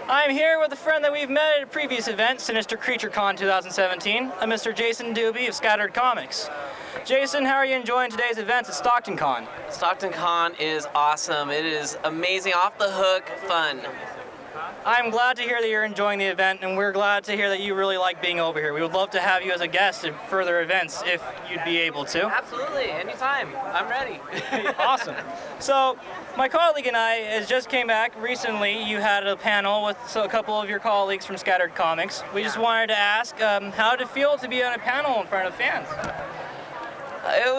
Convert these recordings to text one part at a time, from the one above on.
I'm here with a friend that we've met at a previous event, Sinister Creature Con 2017, a Mr. Jason Dube of ScatteredComics. Jason, how are you enjoying today's events at StocktonCon? StocktonCon is awesome. It is amazing, off the hook fun. I'm glad to hear that you're enjoying the event, and we're glad to hear that you really like being over here. We would love to have you as a guest at further events if you'd be able to. Absolutely, anytime. I'm ready. Awesome. So, my colleague and I just came back recently. You had a panel with a couple of your colleagues from ScatteredComics. We just wanted to ask, how did it feel to be on a panel in front of fans? It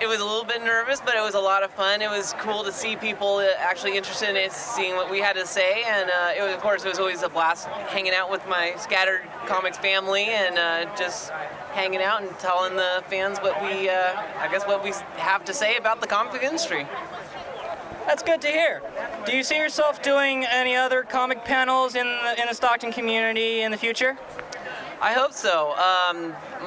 was a little bit nervous, but it was a lot of fun. It was cool to see people actually interested in seeing what we had to say, and of course, it was always a blast hanging out with my ScatteredComics family and just hanging out and telling the fans what we, what we have to say about the comic book industry. That's good to hear. Do you see yourself doing any other comic panels in the Stockton community in the future? I hope so.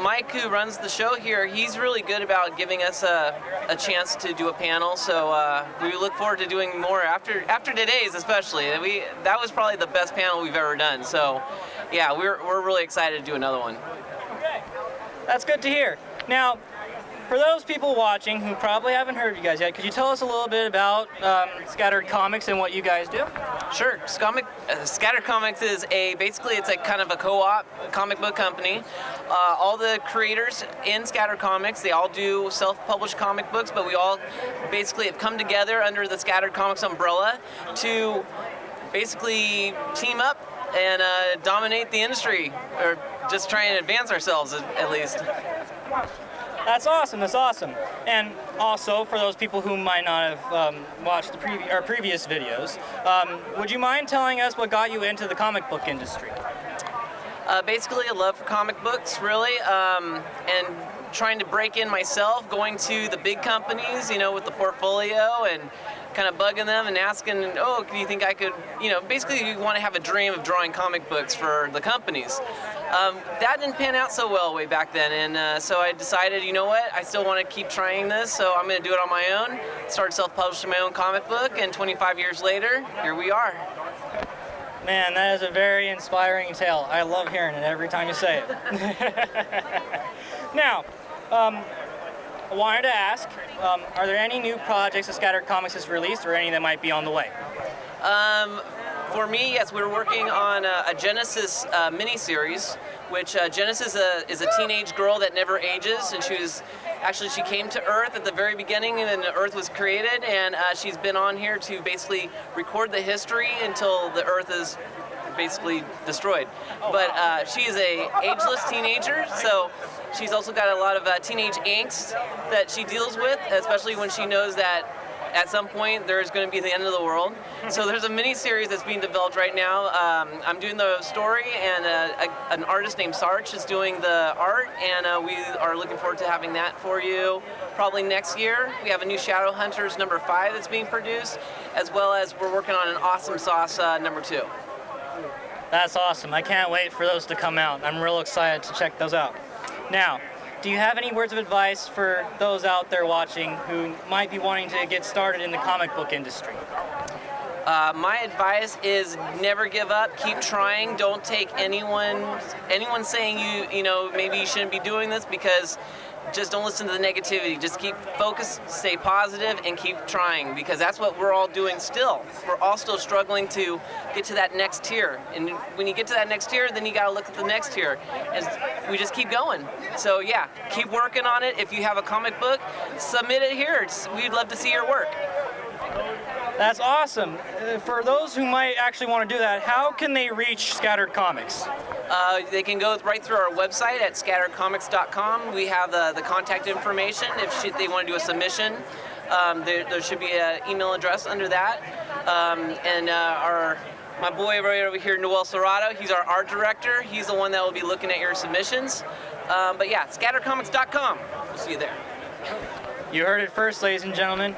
Mike, who runs the show here, he's really good about giving us a chance to do a panel, so we look forward to doing more after today's especially. That was probably the best panel we've ever done, so yeah, we're really excited to do another one. Okay, that's good to hear. Now, for those people watching who probably haven't heard you guys yet, could you tell us a little bit about ScatteredComics and what you guys do? Sure. ScatteredComics is basically it's a kind of a co-op comic book company. All the creators in ScatteredComics, they all do self-published comic books, but we all basically have come together under the ScatteredComics umbrella to basically team up and dominate the industry, or just try and advance ourselves at least. That's awesome. That's awesome. And also, for those people who might not have watched our previous videos, would you mind telling us what got you into the comic book industry? Basically, a love for comic books, really, and trying to break in myself, going to the big companies, with the portfolio and kind of bugging them and asking, oh, do you think I could, basically you want to have a dream of drawing comic books for the companies. That didn't pan out so well way back then, and so I decided, you know what, I still want to keep trying this, so I'm going to do it on my own. Started self-publishing my own comic book, and 25 years later, here we are. Man, that is a very inspiring tale. I love hearing it every time you say it. Now, I wanted to ask, are there any new projects that ScatteredComics has released, or any that might be on the way? For me, yes, we're working on a Genesis miniseries, which Genesis is a teenage girl that never ages, and she came to Earth at the very beginning, and the Earth was created, and she's been on here to basically record the history until the Earth is basically destroyed. But she is a ageless teenager, so she's also got a lot of teenage angst that she deals with, especially when she knows that at some point there's going to be the end of the world. So there's a mini-series that's being developed right now. I'm doing the story, and an artist named Sarch is doing the art, and we are looking forward to having that for you probably next year. We have a new Shadowhunters #5 that's being produced, as well as we're working on an Awesome Sauce #2. That's awesome. I can't wait for those to come out. I'm real excited to check those out. Now, do you have any words of advice for those out there watching who might be wanting to get started in the comic book industry? My advice is never give up, keep trying. Don't take anyone saying maybe you shouldn't be doing this, because just don't listen to the negativity. Just keep focused, stay positive, and keep trying, because that's what we're all doing still. We're all still struggling to get to that next tier. And when you get to that next tier, then you gotta look at the next tier. And we just keep going. So yeah, keep working on it. If you have a comic book, submit it here. We'd love to see your work. That's awesome. For those who might actually want to do that, how can they reach ScatteredComics? They can go right through our website at ScatteredComics.com. We have the contact information if they want to do a submission. There should be an email address under that. My boy right over here, Noel Serrato, he's our art director. He's the one that will be looking at your submissions. But yeah, ScatteredComics.com. We'll see you there. You heard it first, ladies and gentlemen.